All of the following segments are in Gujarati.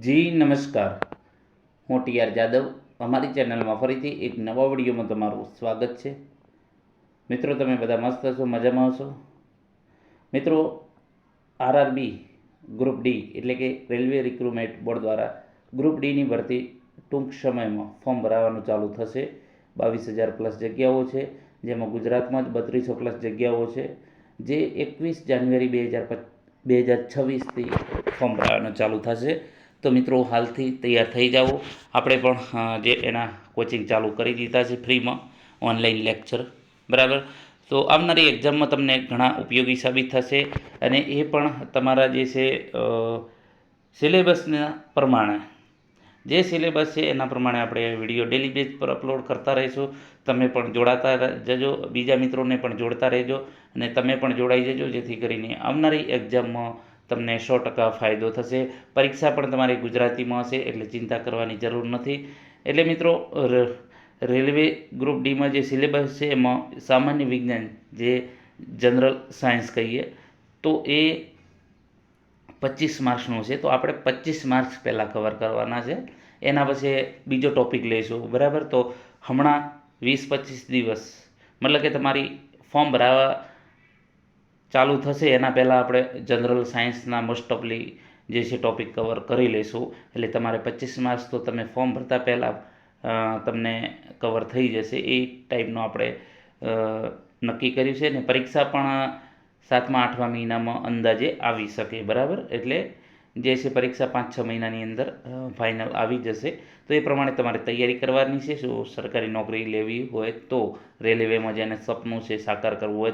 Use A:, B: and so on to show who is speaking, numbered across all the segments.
A: જી નમસ્કાર, હું ટીઆર જાદવ. અમારી ચેનલમાં ફરીથી એક નવા વિડીયોમાં તમારું સ્વાગત છે. મિત્રો, તમે બધા મસ્ત હશો, મજામાં હશો. મિત્રો, આરઆરબી ગ્રુપ ડી એટલે કે રેલવે રિક્રુટમેન્ટ બોર્ડ દ્વારા ગ્રુપ ડીની ભરતી ટૂંક સમયમાં ફોર્મ ભરાવાનું ચાલુ થશે. 22,000 પ્લસ જગ્યાઓ છે, જેમાં ગુજરાતમાં જ 3200 પ્લસ જગ્યાઓ છે, જે 21 જાન્યુઆરી 2026થી ફોર્મ ભરાવાનું ચાલુ થશે. તો મિત્રો, હાલથી તૈયાર થઈ જાઓ. આપણે પણ જે એના કોચિંગ ચાલુ કરી દીધા છે ફ્રીમાં, ઓનલાઈન લેક્ચર, બરાબર. તો આવનારી એક્ઝામમાં તમને ઘણા ઉપયોગી સાબિત થશે, અને એ પણ તમારા જે છે સિલેબસના પ્રમાણે, જે સિલેબસ છે એના પ્રમાણે આપણે વિડીયો ડેલી બેઝ પર અપલોડ કરતા રહીશું. તમે પણ જોડાતા જજો, બીજા મિત્રોને પણ જોડતા રહેજો, અને તમે પણ જોડાઈ જજો, જેથી કરીને આવનારી એક્ઝામમાં તમને 100% ફાયદો થશે. પરીક્ષા પણ તમારી ગુજરાતીમાં હશે, એટલે ચિંતા કરવાની જરૂર નથી. એટલે મિત્રો, રેલવે ગ્રુપ ડીમાં જે સિલેબસ છે એમાં સામાન્ય વિજ્ઞાન, જે જનરલ સાયન્સ કહીએ, તો એ 25 માર્ક્સનું છે. તો આપણે 25 માર્ક્સ પહેલાં કવર કરવાના છે, એના પછી બીજો ટોપિક લઈશું, બરાબર. તો હમણાં 20-25 દિવસ, મતલબ કે તમારી ફોર્મ ભરાવા ચાલુ થશે એના પહેલાં આપણે જનરલ સાયન્સના મોસ્ટ ઓફલી જે છે ટોપિક કવર કરી લઈશું. એટલે તમારે 25 માર્ક્સ તો તમે ફોર્મ ભરતા પહેલાં તમને કવર થઈ જશે. એ ટાઈપનું આપણે નક્કી કર્યું છે. ને પરીક્ષા પણ 7મા-8મા મહિનામાં અંદાજે આવી શકે, બરાબર. એટલે જે છે પરીક્ષા 5-6 મહિનાની અંદર ફાઇનલ આવી જશે. તો એ પ્રમાણે તમારે તૈયારી કરવાની છે. શું સરકારી નોકરી લેવી હોય તો, રેલવેમાં જેને સપનું છે સાકાર કરવું હોય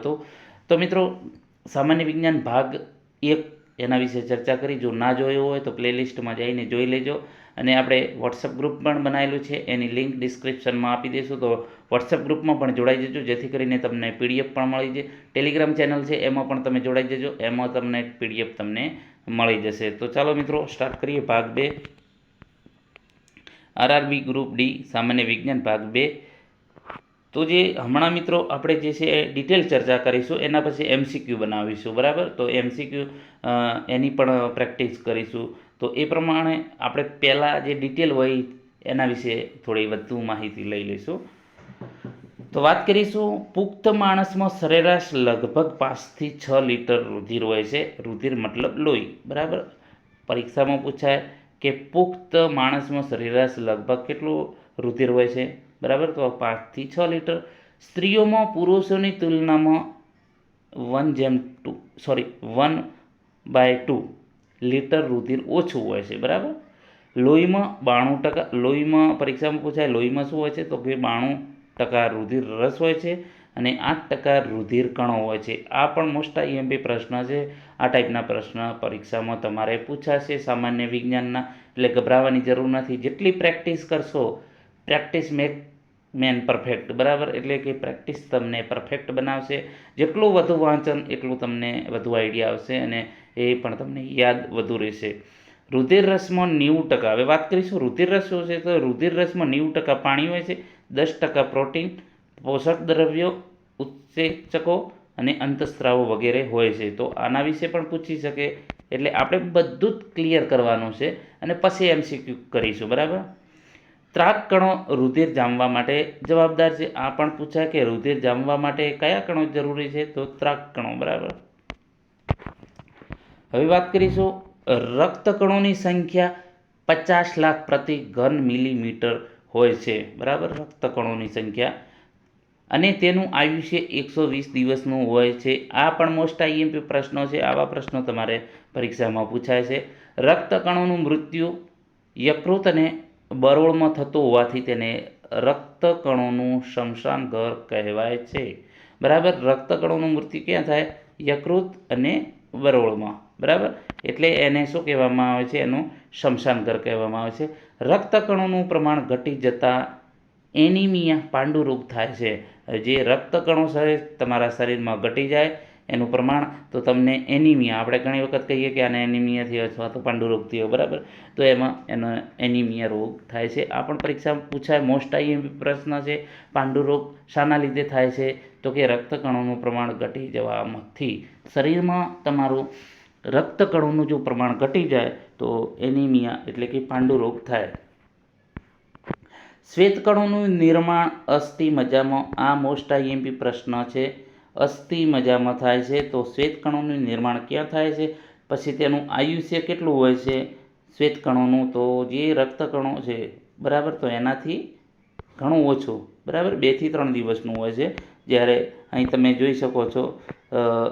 A: તો મિત્રો, સામાન્ય વિજ્ઞાન ભાગ 1 એના વિશે ચર્ચા કરી. જો ના જોયો હોય તો પ્લેલિસ્ટમાં જઈને જોઈ લેજો. અને આપણે વોટ્સઅપ ગ્રુપ પણ બનાવેલું છે, એની લિંક ડિસ્ક્રિપ્શનમાં આપી દઈશું. તો વોટ્સઅપ ગ્રુપમાં પણ જોડાઈ જજો, જેથી કરીને તમને પીડીએફ પણ મળી જાય. ટેલિગ્રામ ચેનલ છે, એમાં પણ તમે જોડાઈ જજો, એમાં તમને પીડીએફ તમને મળી જશે. તો ચાલો મિત્રો, સ્ટાર્ટ કરીએ ભાગ 2, આરઆરબી ગ્રુપ ડી સામાન્ય વિજ્ઞાન ભાગ 2. તો જે હમણાં મિત્રો આપણે જે છે ડિટેલ ચર્ચા કરીશું, એના પછી એમસીક્યુ બનાવીશું, બરાબર. તો એમસીક્યુ એની પણ પ્રેક્ટિસ કરીશું. તો એ પ્રમાણે આપણે પહેલાં જે ડિટેલ હોય એના વિશે થોડી વધુ માહિતી લઈ લઈશું. તો વાત કરીશું, પુખ્ત માણસમાં સરેરાશ લગભગ 5 થી 6 લીટર રુધિર હોય છે. રુધિર મતલબ લોહી, બરાબર. પરીક્ષામાં પૂછાય કે પુખ્ત માણસમાં સરેરાશ લગભગ કેટલું રુધિર હોય છે, બરાબર. તો 5 થી 6 લીટર. સ્ત્રીઓમાં પુરુષોની તુલનામાં 1/2 લીટર રુધિર ઓછું હોય છે, બરાબર. લોહીમાં 92%, લોહીમાં પરીક્ષામાં પૂછાય લોહીમાં શું હોય છે, તો કે 92% રુધિર રસ હોય છે, અને 8% રુધિર કણો હોય છે. આ પણ મોસ્ટ આઈએમપી પ્રશ્ન છે. આ ટાઈપના પ્રશ્ન પરીક્ષામાં તમારે પૂછાશે સામાન્ય વિજ્ઞાનના, એટલે ગભરાવાની જરૂર નથી. જેટલી પ્રેક્ટિસ કરશો, પ્રેક્ટિસ મેન પરફેક્ટ, બરાબર. એટલે કે પ્રેક્ટિસ તમને પરફેક્ટ બનાવશે. જેટલું વધુ વાંચન એટલું તમને વધુ આઈડિયા આવશે, અને એ પણ તમને યાદ વધુ રહેશે. રુધિર રસમાં 90%, હવે વાત કરીશું રુધિર રસ શું છે. તો રુધિર રસમાં 90% પાણી હોય છે, 10% પ્રોટીન, પોષક દ્રવ્યો, ઉત્સેચકો અને અંતઃસ્ત્રાવો વગેરે હોય છે. તો આના વિશે પણ પૂછી શકે, એટલે આપણે બધું જ ક્લિયર કરવાનું છે, અને પછી એમસીક્યુ કરીશું, બરાબર. ત્રાક કણો રુધિર જામવા માટે જવાબદાર છે. આ પણ પૂછાય કે રુધિર જામવા માટે કયા કણો જરૂરી છે, તો ત્રાક કણો, બરાબર. હવે વાત કરીશું, રક્તકણોની સંખ્યા 50 લાખ પ્રતિ ઘન મિલીમીટર હોય છે, બરાબર. રક્તકણોની સંખ્યા, અને તેનું આયુષ્ય 120 દિવસનું હોય છે. આ પણ મોસ્ટ આઈએમપી પ્રશ્નો છે. આવા પ્રશ્નો તમારે પરીક્ષામાં પૂછાય છે. રક્તકણોનું મૃત્યુ યકૃત અને બરોળમાં થતું હોવાથી તેને રક્તકણોનું શમશાન ઘર કહેવાય છે, બરાબર. રક્તકણોનું મૃત્યુ ક્યાં થાય? યકૃત અને બરોળમાં, બરાબર. એટલે એને શું કહેવામાં આવે છે? એનું શમશાન ઘર કહેવામાં આવે છે. રક્તકણોનું પ્રમાણ ઘટી જતાં એનિમિયા, પાંડુરોગ થાય છે. જે રક્તકણો તમારા શરીરમાં ઘટી જાય એનું પ્રમાણ, તો તમને એનિમિયા, આપણે ઘણી વખત કહીએ કે આને એનિમિયા થયો અથવા તો પાંડુરોગ થયો, બરાબર. તો એમાં એનો એનિમિયા રોગ થાય છે. આ પણ પરીક્ષામાં પૂછાય, મોસ્ટ આઈએમપી પ્રશ્ન છે. પાંડુરોગ શાના લીધે થાય છે, તો કે રક્તકણોનું પ્રમાણ ઘટી જવાથી શરીરમાં તમારું રક્તકણોનું જો પ્રમાણ ઘટી જાય તો એનિમિયા એટલે કે પાંડુ રોગ થાય. શ્વેતકણોનું નિર્માણ અસ્થિ મજ્જામાં, આ મોસ્ટ આઈએમપી પ્રશ્ન છે. અસ્થિ મજ્જામાં થાય છે તો શ્વેતકણોનું નિર્માણ ક્યાં થાય છે, પછી તેનું આયુષ્ય કેટલું હોય છે શ્વેતકણોનું, તો જે રક્તકણો છે બરાબર તો એનાથી ઘણું ઓછું, બરાબર 2 થી 3 દિવસનું હોય છે. જ્યારે અહીં તમે જોઈ શકો છો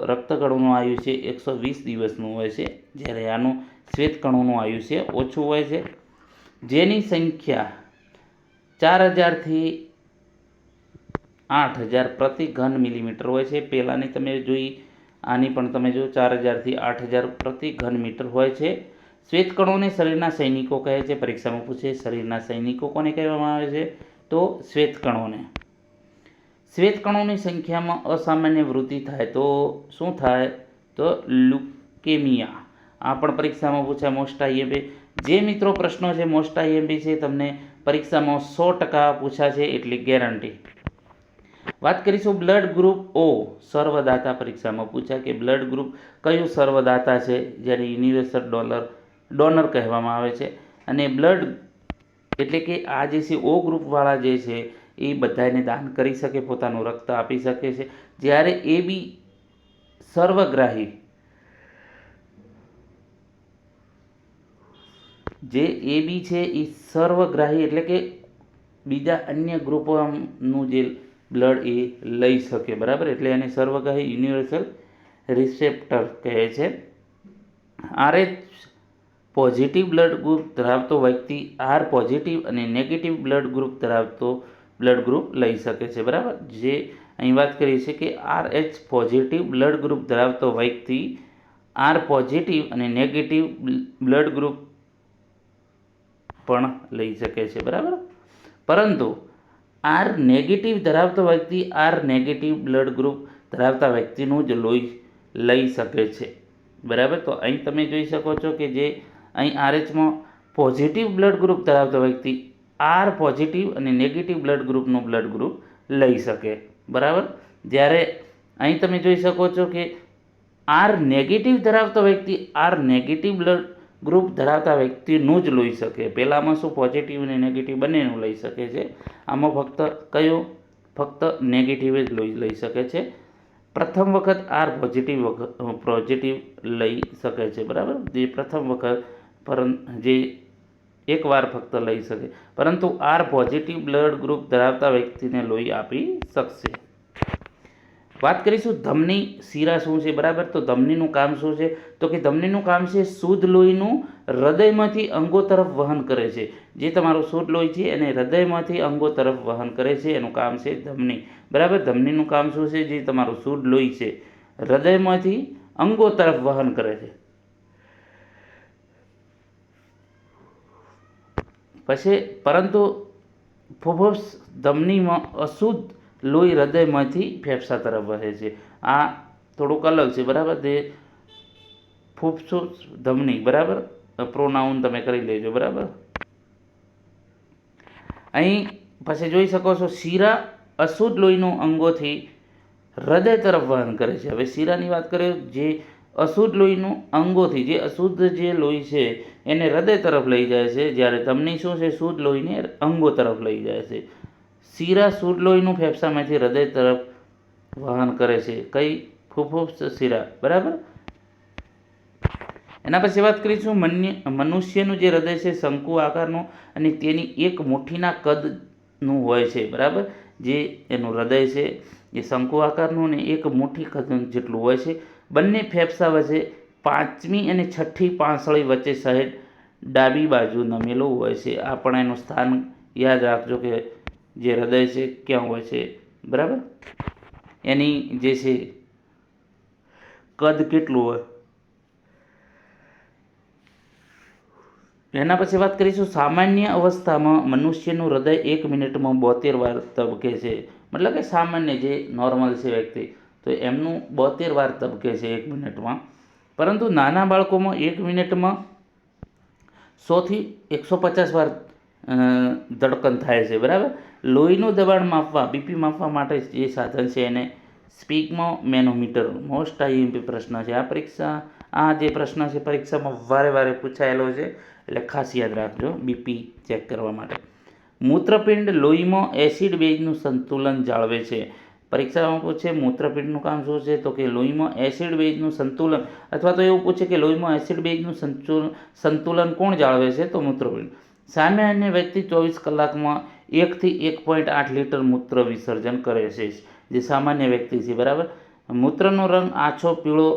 A: રક્તકણોનું આયુષ્ય 120 દિવસનું હોય છે, જ્યારે આનું શ્વેતકણોનું આયુષ્ય ઓછું હોય છે. જેની સંખ્યા 4000 થી 8000 પ્રતિ ઘન મિલીમીટર હોય છે. પહેલાંની તમે જોઈ, આની પણ તમે જો 4000 થી 8000 પ્રતિ ઘન મીટર હોય છે. શ્વેતકણોને શરીરના સૈનિકો કહે છે. પરીક્ષામાં પૂછે શરીરના સૈનિકો કોને કહેવામાં આવે છે, તો શ્વેતકણોને. શ્વેતકણોની સંખ્યામાં અસામાન્ય વૃદ્ધિ થાય તો શું થાય, તો લ્યુકેમિયા. આ પણ પરીક્ષામાં પૂછાય મોસ્ટ આઈએમપી. જે મિત્રો પ્રશ્નો છે મોસ્ટ આઈએમપી છે, તમને પરીક્ષામાં 100% પૂછાશે એટલી ગેરંટી. વાત કરીશું બ્લડ ગ્રુપ ઓ સર્વદાતા. પરીક્ષામાં પૂછાય કે બ્લડ ગ્રુપ કયું સર્વદાતા છે, જ્યારે યુનિવર્સલ ડોનર કહેવામાં આવે છે. અને બ્લડ એટલે કે આ જે છે ઓ ગ્રુપવાળા જે છે એ બધાને દાન કરી શકે, પોતાનું રક્ત આપી શકે છે. જ્યારે એ બી સર્વગ્રાહી, જે એ બી છે એ સર્વગ્રાહી એટલે કે બીજા અન્ય ગ્રુપોનું જે બ્લડ એ લઈ શકે, બરાબર, એટલે એને સર્વગ્રાહી યુનિવર્સલ રિસેપ્ટર કહે છે. RH પોઝિટિવ બ્લડ ગ્રુપ ધરાવતો વ્યક્તિ આર પોઝિટિવ અને નેગેટિવ બ્લડ ગ્રુપ ધરાવતો બ્લડ ગ્રુપ લઈ શકે છે, બરાબર. જે અહીં વાત કરી છે કે RH પોઝિટિવ બ્લડ ગ્રુપ ધરાવતો વ્યક્તિ આર પોઝિટિવ અને નેગેટિવ બ્લડ ગ્રુપ પણ લઈ શકે છે, બરાબર. પરંતુ આર નેગેટિવ ધરાવતો વ્યક્તિ આર નેગેટિવ બ્લડ ગ્રુપ ધરાવતા વ્યક્તિનું જ લોહી લઈ શકે છે, બરાબર. તો અહીં તમે જોઈ શકો છો કે જે અહીં આરએચમાં પોઝિટિવ બ્લડ ગ્રુપ ધરાવતો વ્યક્તિ આર પોઝિટિવ અને નેગેટિવ બ્લડ ગ્રુપનું બ્લડ ગ્રુપ લઈ શકે, બરાબર. જ્યારે અહીં તમે જોઈ શકો છો કે આર નેગેટિવ ધરાવતો વ્યક્તિ આર નેગેટિવ બ્લડ ગ્રુપ ધરાવતા વ્યક્તિનું જ લઈ શકે. પહેલાંમાં શું પોઝિટિવ અને નેગેટિવ બંનેનું લઈ શકે છે, આમાં ફક્ત નેગેટિવ જ લઈ શકે છે. પ્રથમ વખત આર પોઝિટિવ લઈ શકે છે, બરાબર. જે પ્રથમ વખત જે એકવાર ફક્ત લઈ શકે, પરંતુ આર પોઝિટિવ બ્લડ ગ્રુપ ધરાવતા વ્યક્તિને લોહી આપી શકશે. વાત કરીશું ધમની શિરા શું છે, બરાબર. તો ધમનીનું કામ શું છે, તો કે ધમનીનું કામ છે શુદ્ધ લોહીનું હૃદયમાંથી અંગો તરફ વહન કરે છે. જે તમારું શુદ્ધ લોહી છે એને હૃદયમાંથી અંગો તરફ વહન કરે છે, એનું કામ છે ધમની, બરાબર. ધમનીનું કામ શું છે, જે તમારું શુદ્ધ લોહી છે હૃદયમાંથી અંગો તરફ વહન કરે છે. પછી પરંતુ ફુફુસ ધમનીમાં અશુદ્ધ લોહી હૃદયમાંથી ફેફસા તરફ વહે છે. આ થોડુંક અલગ છે, બરાબર. તે ફુફુસ ધમની, બરાબર. પ્રોનાઉન તમે કરી લેજો, બરાબર. અહીં પછી જોઈ શકો છો શિરા અશુદ્ધ લોહીનું અંગોથી હૃદય તરફ વહન કરે છે. હવે શિરાની વાત કરીએ, જે અશુદ્ધ લોહીનું અંગોથી જે અશુદ્ધ જે લોહી છે એને હૃદય તરફ લઈ જાય છે, જ્યારે ધમની શું છે, શુદ્ધ લોહીને અંગો તરફ લઈ જાય છે. શિરા શુદ્ધ લોહીનું ફેફસામાંથી હૃદય તરફ વહન કરે છે. કઈ? ફુફુસ શિરા, બરાબર. એના પછી વાત કરીશું મનુષ્યનું જે હૃદય છે શંકુ આકારનું અને તેની એક મુઠ્ઠીના કદનું હોય છે, બરાબર. જે એનું હૃદય છે એ શંકુ આકારનું અને એક મુઠ્ઠી કદ જેટલું હોય છે. બંને ફેફસા વચ્ચે 5મી અને 6ઠ્ઠી પાંસળી વચ્ચે સહેજ ડાબી બાજુ નમેલું હોય છે. આ પણ એનું સ્થાન યાદ રાખજો કે જે હૃદય છે ક્યાં હોય છે, બરાબર. એની જે છે કદ કેટલું હોય. એના પછી વાત કરીશું સામાન્ય અવસ્થામાં મનુષ્યનું હૃદય 1 મિનિટમાં 72 વાર ધબકે છે. મતલબ કે સામાન્ય જે નોર્મલ છે વ્યક્તિ, તો એમનું 72 વાર ધબકે છે 1 મિનિટમાં. પરંતુ નાના બાળકોમાં 1 મિનિટમાં 100 થી 150 વાર ધડકન થાય છે, બરાબર. લોહીનું દબાણ માપવા, બીપી માપવા માટે જે સાધન છે એને સ્પિગમોમેનોમીટર, મોસ્ટ આઈએમપી પ્રશ્ન છે. આ પરીક્ષા આ જે પ્રશ્ન છે પરીક્ષામાં વારે પૂછાયેલો છે, એટલે ખાસ યાદ રાખજો બીપી ચેક કરવા માટે. મૂત્રપિંડ લોહીમાં એસિડ બેઝનું સંતુલન જાળવે છે. પરીક્ષામાં પૂછે મૂત્રપિંડનું કામ શું છે, તો કે લોહીમાં એસિડ બેઝનું સંતુલન, અથવા તો એવું પૂછે કે લોહીમાં એસિડ બેઝનું સંતુલન કોણ જાળવે છે, તો મૂત્રપિંડ. સામાન્ય વ્યક્તિ 24 કલાકમાં 1 થી 1.8 લીટર મૂત્ર વિસર્જન કરે છે, જે સામાન્ય વ્યક્તિ છે. બરાબર. મૂત્રનો રંગ આછો પીળો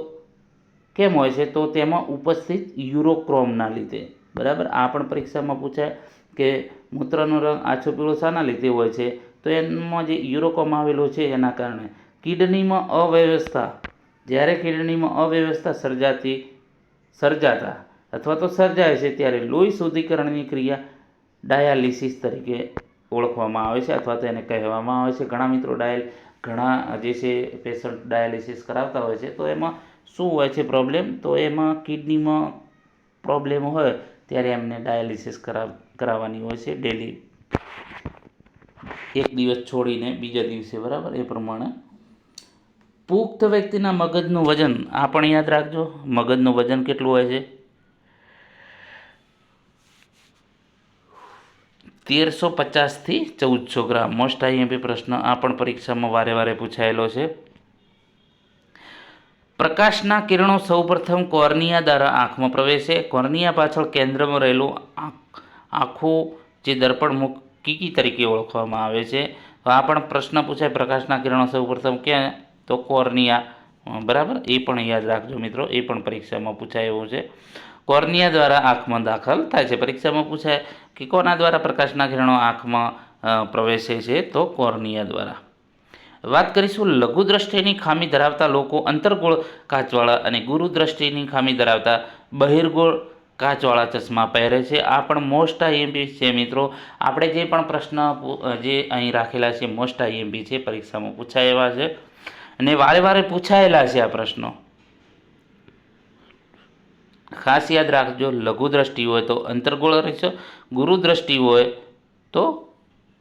A: કેમ હોય છે, તો તેમાં ઉપસ્થિત યુરોક્રોમના લીધે. બરાબર. આ પણ પરીક્ષામાં પૂછાય કે મૂત્રનો રંગ આછો પીળો શાના લીધે હોય છે, તો એમાં જે યુરોક્રોમ આવેલો છે એના કારણે. કિડનીમાં અવ્યવસ્થા, જ્યારે કિડનીમાં અવ્યવસ્થા સર્જાતા અથવા તો સર્જાય છે ત્યારે લોહી શુદ્ધિકરણની ક્રિયા ડાયાલિસિસ તરીકે ઓળખવામાં આવે છે, અથવા તો એને કહેવામાં આવે છે. ઘણા મિત્રો ઘણા જે છે પેશન્ટ ડાયાલિસિસ કરાવતા હોય છે, તો એમાં શું હોય છે પ્રોબ્લેમ, તો એમાં કિડનીમાં પ્રોબ્લેમ હોય ત્યારે એમને ડાયાલિસિસ કરાવવાની હોય છે ડેલી, એક દિવસ છોડીને બીજા દિવસે. બરાબર. એ પ્રમાણે પુખ્ત વ્યક્તિના મગજનું વજન, આ પણ યાદ રાખજો, મગજનું વજન કેટલું હોય છે, 1350 થી 1400 ગ્રામ. મોસ્ટ આઈએમપી પ્રશ્ન, આ પણ પરીક્ષામાં વારે પૂછાયેલો છે. પ્રકાશના કિરણો સૌપ્રથમ કોર્નિયા દ્વારા આંખમાં પ્રવેશે. કોર્નિયા પાછળ કેન્દ્રમાં રહેલું આખું જે દર્પણ મુખ કીકી તરીકે ઓળખવામાં આવે છે. તો આ પણ પ્રશ્ન પૂછાય, પ્રકાશના કિરણો સૌપ્રથમ ક્યાં, તો કોર્નિયા. બરાબર. એ પણ યાદ રાખજો મિત્રો, એ પણ પરીક્ષામાં પૂછાય એવું છે. કોર્નિયા દ્વારા આંખમાં દાખલ થાય છે. પરીક્ષામાં પૂછાય કે કોના દ્વારા પ્રકાશના કિરણો આંખમાં પ્રવેશે છે, તો કોર્નિયા દ્વારા. વાત કરીશું લઘુ દ્રષ્ટિની ખામી ધરાવતા લોકો અંતર્ગોળ કાચવાળા અને ગુરુ દ્રષ્ટિની ખામી ધરાવતા બહિર્ગોળ કાચવાળા ચશ્મા પહેરે છે. આ પણ મોસ્ટ આઈએમપી છે મિત્રો. આપણે જે પણ પ્રશ્ન જે અહીં રાખેલા છે મોસ્ટ આઈએમપી છે, પરીક્ષામાં પૂછાય એવા છે અને વારે પૂછાયેલા છે આ પ્રશ્નો. ખાસ યાદ રાખજો, લઘુ દ્રષ્ટિ હોય તો અંતર્ગોળ અરીસો, ગુરુ દ્રષ્ટિ હોય તો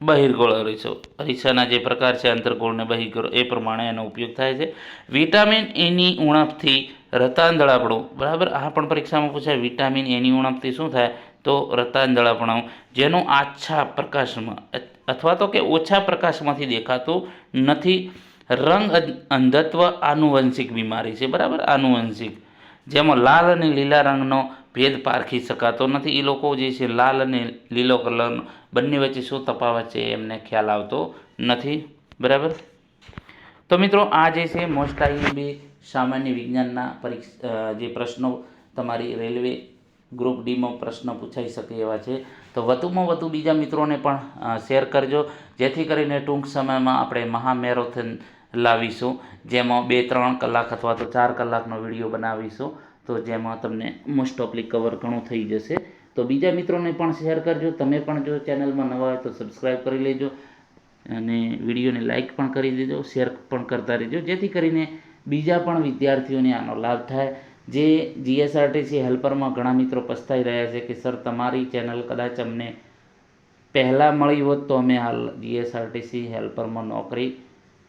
A: બહિર્ગોળ અરીસો. અરીસાના જે પ્રકાર છે અંતર્ગોળ ને બહિર્ગોળ, એ પ્રમાણે એનો ઉપયોગ થાય છે. વિટામિન એની ઉણપથી રતાંધળાપણું. બરાબર. આ પણ પરીક્ષામાં પૂછાય, વિટામિન એની ઉણપથી શું થાય, તો રતાંધળાપણું, જેનું આછા પ્રકાશમાં અથવા તો કે ઓછા પ્રકાશમાંથી દેખાતું નથી. રંગ અંધત્વ આનુવંશિક બીમારી છે. બરાબર. આનુવંશિક, જેમાં લાલ અને લીલા રંગનો ભેદ પારખી શકાતો નથી. એ લોકો જે છે લાલ અને લીલો કલરનો બંને વચ્ચે શું તફાવત છે એમને ખ્યાલ આવતો નથી. બરાબર. તો મિત્રો આ જે છે મોસ્ટ આઈએમપી સામાન્ય વિજ્ઞાનના જે પ્રશ્નો તમારી રેલવે ગ્રુપ ડીમાં પ્રશ્ન પૂછાઈ શકે એવા છે. તો વધુમાં વધુ બીજા મિત્રોને પણ શેર કરજો, જેથી કરીને ટૂંક સમયમાં આપણે મહામેરેથોન લાવીશું, જેમાં 2-3 કલાક અથવા તો 4 કલાકનો વિડીયો બનાવીશું, તો જેમાં તમને મોસ્ટ ઓફલી કવર ઘણું થઈ જશે. તો બીજા મિત્રોને પણ શેર કરજો. તમે પણ જો ચેનલમાં નવા હોય તો સબસ્ક્રાઈબ કરી લેજો અને વિડીયોને લાઇક પણ કરી દેજો, શેર પણ કરતા રહેજો, જેથી કરીને બીજા પણ વિદ્યાર્થીઓને આનો લાભ થાય. જે જીએસઆરટીસી હેલ્પરમાં ઘણા મિત્રો પસ્તાઈ રહ્યા છે કે સર તમારી ચેનલ કદાચ અમને પહેલાં મળી હોત તો અમે હાલ જીએસઆરટીસી હેલ્પરમાં નોકરી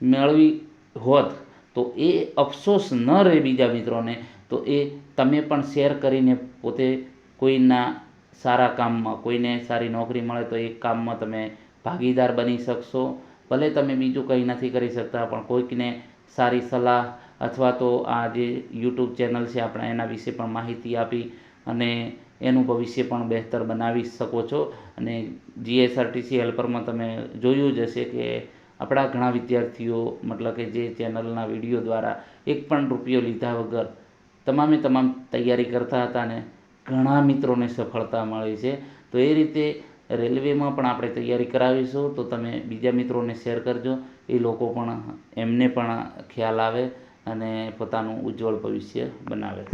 A: મેળવી હોત, તો એ અફસોસ ન રહે બીજા મિત્રોને. તો એ તમે પણ શેર કરીને પોતે કોઈના સારા કામમાં, કોઈને સારી નોકરી મળે તો એ કામમાં તમે ભાગીદાર બની શકશો. ભલે તમે બીજું કંઈ નથી કરી શકતા, પણ કોઈકને સારી સલાહ અથવા તો આ જે યુટ્યુબ ચેનલ છે આપણે એના વિશે પણ માહિતી આપી અને એનું ભવિષ્ય પણ બહેતર બનાવી શકો છો. અને જીએસઆરટીસી હેલ્પરમાં તમે જોયું જ હશે કે આપણા ઘણા વિદ્યાર્થીઓ મતલબ કે જે ચેનલના વિડીયો દ્વારા એક પણ રૂપિયો લીધા વગર તમામ તૈયારી કરતા હતા અને ઘણા મિત્રોને સફળતા મળી છે. તો એ રીતે રેલવેમાં પણ આપણે તૈયારી કરાવીશું, તો તમે બીજા મિત્રોને શેર કરજો, એ લોકો પણ એમને પણ ખ્યાલ આવે અને પોતાનું ઉજ્જવળ ભવિષ્ય બનાવે.